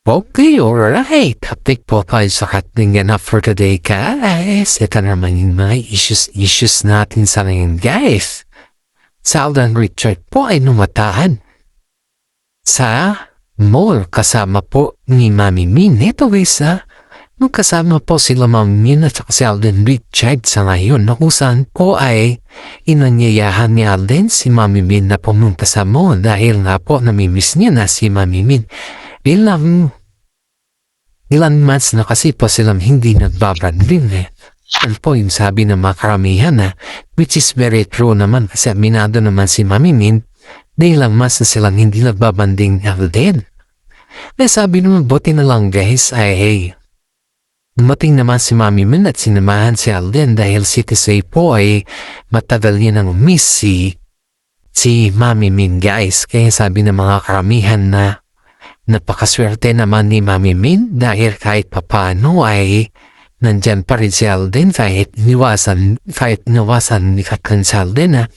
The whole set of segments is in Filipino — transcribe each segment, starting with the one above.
Okay, alright. Topic po tayo sa ating ganap for today, guys. Ito naman yung mga issues natin sa ngayon, guys. Si Alden Richard po ay numataan sa mall kasama po ni Mami Min. Ito guys, nung kasama po sila Mami Min at si Alden Richard sa ngayon, na kung saan po ay inanyayahan ni Alden si Mami Min na pumunta sa mall dahil nga po namimiss niya na si Mami Min. Ilang months na kasi po silang hindi nagbabanding Ano po yung sabi ng mga karamihan which is very true naman kasi aminado naman si Mami Min na ilang months na silang hindi nagbabanding Alden. Kaya sabi naman buti na lang guys ay dumating naman si Mami Min at sinamahan si Alden dahil si Tisay po ay matagal niya nang miss si Mami Min guys. Kaya sabi ng mga karamihan na napakaswerte naman ni Mami Min dahil kahit papano ay nandyan pa rin si Alden kahit niwasan ni Catherine si Alden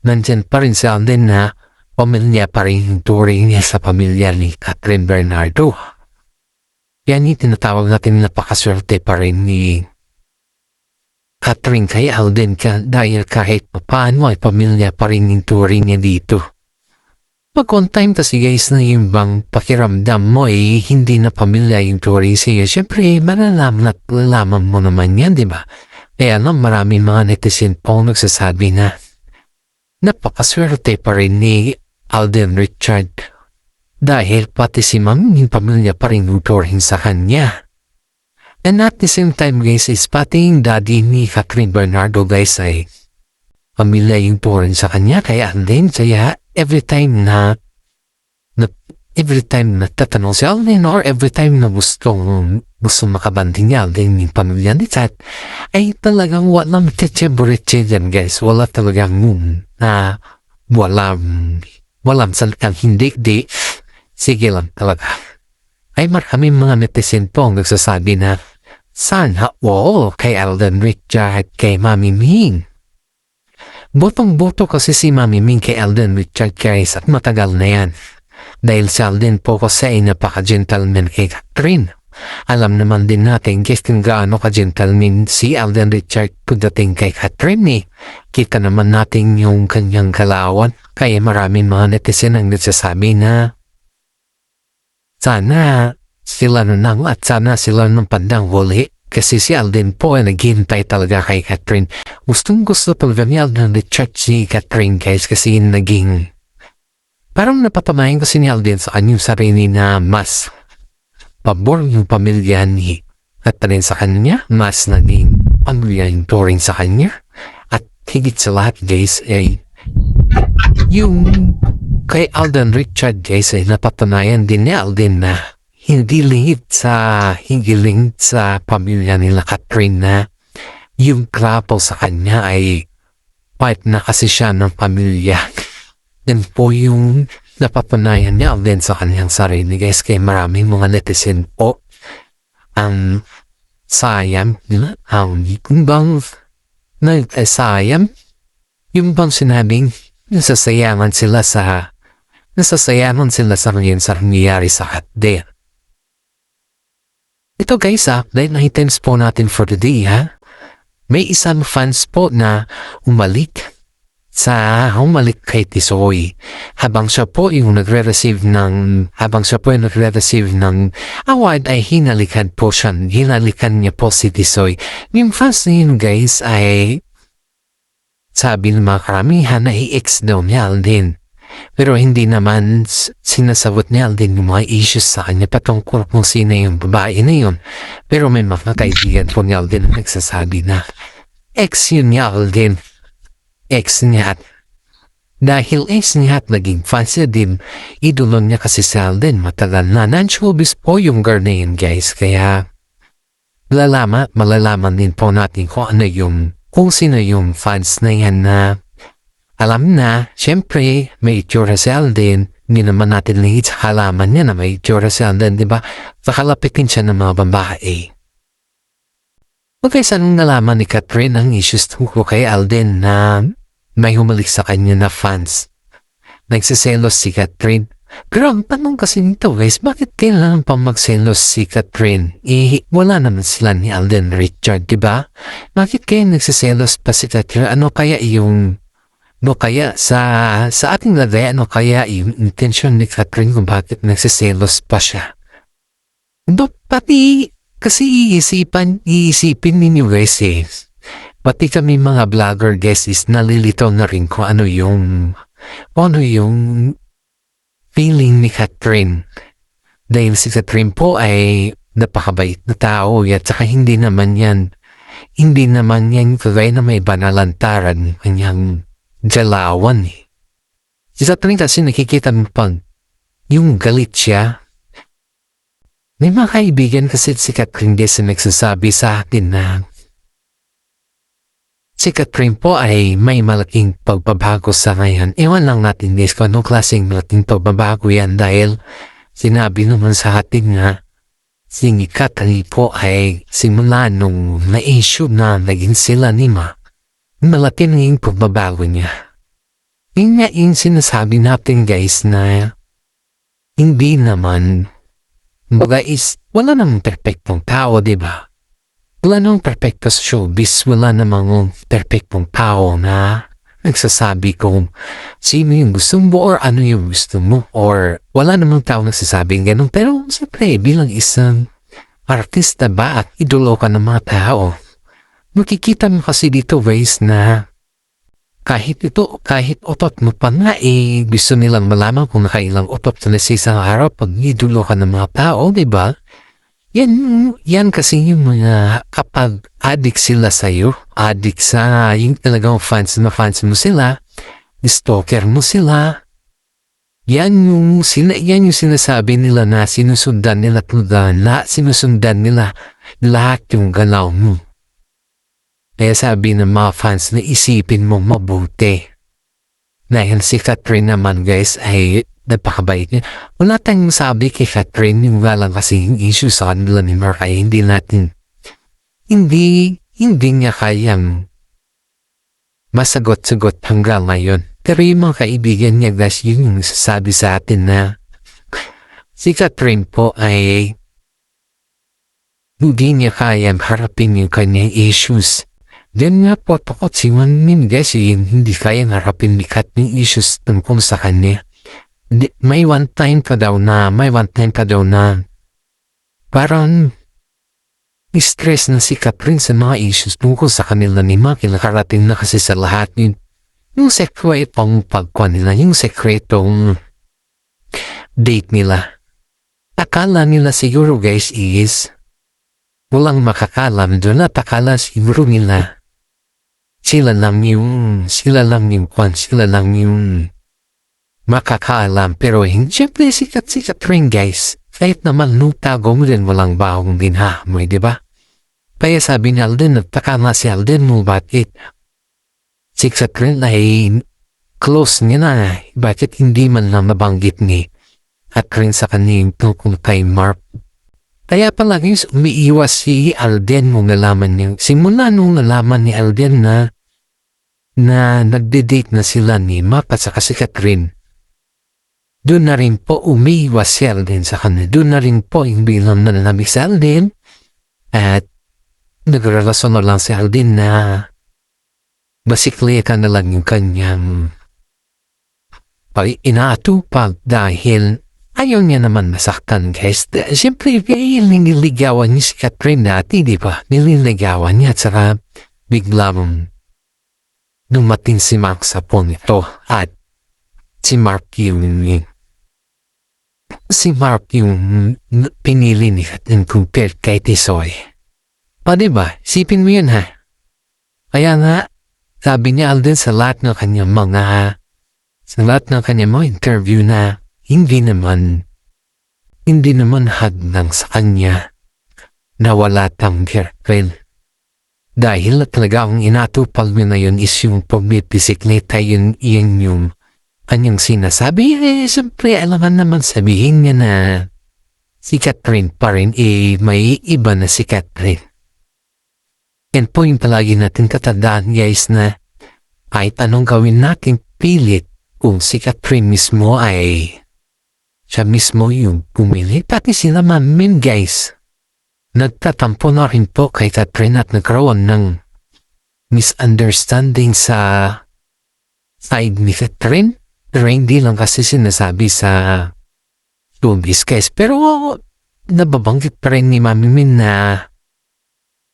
nandyan pa rin si Alden na pamilya pa rin yung turing niya sa pamilya ni Catherine Bernardo. Yan yung tinatawag natin napakaswerte pa rin ni Catherine kay Alden dahil kahit papano ay pamilya pa rin yung turing niya dito. Pag on time kasi guys na yung bang pakiramdam mo hindi na pamilya yung turing sa'yo, syempre malalaman mo naman yan, di ba? Kaya maraming mga netizen po nagsasabi na napakaswerte pa rin ni Alden Richard dahil pati si Mami yung pamilya pa rin yung turing sa kanya. And at the same time guys is pati yung daddy ni Catherine Bernardo guys ay pamilya yung turing sa kanya kaya Alden kaya every time na tatanong si Alden or every time na gusto makabanding niya Alden yung pamilya ni Tat ay talagang walang tetseburitse dyan guys. Wala talagang walang salikang hindi sige lang talaga. Ay maraming mga netizen po ang nagsasabi na sana all kay Alden Richard kay Mami Min. Botong-boto kasi si Mami Min kay Alden Richard guys at matagal na yan. Dahil si Alden po kasi ay napaka-gentleman kay Catherine. Alam naman din natin guys kung gaano ka-gentleman si Alden Richard pagdating kay Catherine Kita naman natin yung kanyang kalawan. Kaya maraming mga netizen ang nagsasabi na sana sila nang at sana sila ng pandang huli. Kasi si Alden po ay naghihintay talaga kay Catherine. Gustong-gusto talaga ni Alden Richard si Catherine guys kasi naging parang napatamayan kasi ni Alden sa kanyang sarili na mas pabor yung pamilya ni Catherine sa kanya. Mas naging pamilya yung turing sa kanya. At higit sa lahat guys ay yung kay Alden Richard guys ay napatanayan din ni Alden na hindi lingid sa pamilya nila Catherine na yung couple sa kanya ay part na kasi siya ng pamilya. Then po yung napapanayan niya Alden sa kanyang sarili guys kaya maraming mga netizen po ang sayang kung bang sayang yung bang sinabing nasasayangan sila sa ngayon sa nangyayari sa Catherine. Ito guys update na items po natin for today May isang fans po na umalik kay Tisoy habang siya po yung nagre-receive ng award ay hinalikan niya po si Tisoy. Yung fans na yun guys ay sabi ng mga karamihan na i-ex daw niya Alden. Pero hindi naman sinasabot ni Alden yung mga issues sa kanya patungkol kung sino yung babae na yun. Pero may mga kaibigan po ni Alden na nagsasabi na ex yun ni Alden. Ex niya. Dahil ex niya at naging fans niya din, idolo niya kasi si Alden matagal na. Non-showbiz po yung girl na yun guys. Kaya malalaman din po natin kung sino yung fans na yan na alam na, syempre, may itsura si Alden. Hindi naman natin lingid sa halaman niya na may itsura si Alden, di ba? Nakalapitin siya ng mga babae. Okay, saan nalaman ni Catherine ang issues tungkol kay Alden na may humalik sa kanya na fans? Nagsiselos si Catherine. Pero ang tanong kasi nito guys, bakit kailangan pa magselos si Catherine? Wala naman sila ni Alden Richard, diba? Bakit kaya nagsiselos pa si Catherine? Ano kaya sa ating lagay, ano kaya yung intention ni Catherine kung bakit nagsiselos pa siya? Pati kasi iisipin ninyo guys pati kami mga vlogger guys is nalilito na rin kung ano yung feeling ni Catherine. Dahil si Catherine po ay napakabait na tao at saka hindi naman yan kagaya na may banalantaran kanyang jalawan Si Catherine kasi nakikita mo pag yung galit siya. May mga kaibigan kasi si Catherine kasi nagsasabi sa atin na si Catherine po ay may malaking pagbabago sa ngayon. Ewan lang natin guys kung anong klaseng malaking pagbabago yan dahil sinabi naman sa atin nga si Catherine po ay simula nung na-issue na naging sila ni Ma. Malaki na yung pagbabago niya. Yun nga yung sinasabi natin guys na hindi naman baga is wala namang perfectong tao, diba? Wala namang perfecto sa showbiz, wala namang perfectong tao na nagsasabi kung sino yung gusto mo or ano yung gusto mo or wala namang tao nagsasabing ganun. Pero siyempre bilang isang artista ba at idolo ka ng mga tao, makikita mo kasi dito guys na kahit otot mo pa nga gusto nilang malaman kung nakailang otot na sa isang araw pag idolo ka ng mga tao, diba? Yan kasi yung mga kapag addict sila sa'yo, addict sa yung talagang fans mo sila, stalker mo sila, yan yung sinasabi nila na sinusundan nila sinusundan nila lahat yung galaw mo. Kaya sabi ng mga fans na isipin mo mabuti. Dahil si Catherine naman guys ay napakabait niya. Wala tayong sabi kay Catherine yung wala kasi yung issue sa kanila ni Mark ay hindi niya kayang masagot-sagot hanggang ngayon. Pero yung mga kaibigan niya guys yun yung sasabi sa atin na si Catherine po ay hindi niya kayang harapin yung kanyang issues. Then nga po takot si Mamin guys hindi kayang harapin likat ng issues tungkol sa kanya. May one time pa daw na parang stress na si Catherine sa mga issues tungkol sa kanila ni Ma. Kinakarating na kasi sa lahat yung sekretong pagkuhan nila, yung sekretong date nila. Akala nila siguro guys is walang makakalam doon at akala siguro nila sila lang yung makakaalam pero hindi siyempre si Catherine guys kahit naman nutago mo din walang bahong dinhamoy, diba? Kaya sabi ni Alden nagtaka na si Alden mo bakit si Catherine ay close niya na bakit hindi man lang nabanggit ni Catherine sa kanyang tungkol kay Mark. Kaya palagi umiiwas si Alden nung nalaman niya. Simula nung nalaman ni Alden na nagde-date na sila ni Mark at saka si Catherine. Doon na rin po umiiwas si Alden sa kanya. Doon na rin po yung bilang nananamig si Alden. At nagrelasyon na lang si Alden na basically na lang yung kanyang inaatupag dahil ayaw niya naman masaktan guys. Siyempre, nililigawan niya si Catherine dati, di ba? Nililigawan niya at saka biglang dumating si Mark sa phone nito at si Mark yung pinili ni Catherine compared kay Tisoy. Pa di ba? Sipin mo yun ha? Kaya nga, sabi niya Alden sa lahat ng kanyang mga interview na hindi naman hadlang sa kanya na wala tang girlfriend. Dahil talaga ang inatupag mo na yun is yung pagmipisikleta yun yung kanyang sinasabi. Siyempre alangan naman sabihin niya na si Catherine pa rin may iba na si Catherine. Yan po yung palagi natin katandaan guys na kahit anong gawin natin pilit kung si Catherine mismo ay Siya mismo yung pumili, pati sila Mami Min guys. Nagtatampo na rin po kay Catherine at nagkaroon ng misunderstanding sa side ni Catherine. Pero hindi lang kasi sinasabi sa showbiz guys. Pero nababanggit pa rin ni Mami Min na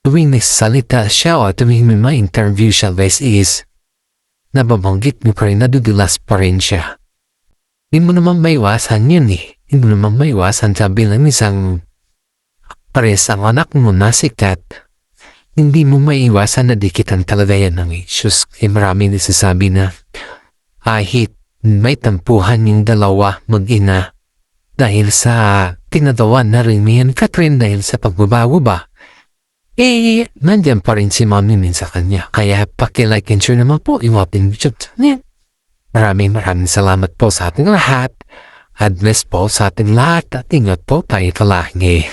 tuwing nagsalita siya o tuwing may interview siya guys is nababanggit mo pa rin, nadudulas pa rin siya. Hindi mo naman maiwasan yun eh. Hindi mo naman maiwasan sabi ng isang pares ang anak mo na si Kat. Hindi mo maiwasan na dikitan talaga yan ng issues. Marami nasasabi na kahit may tampuhan yung dalawa mag-ina dahil sa tinatawan na rin niyan Catherine dahil sa pagbabago ba. Nandyan pa rin si Mami Min sa kanya. Kaya pakilike and share naman po yung ating YouTube channel. Maraming salamat po sa ating lahat. God bless po sa ating lahat at ingat po tayo palagi.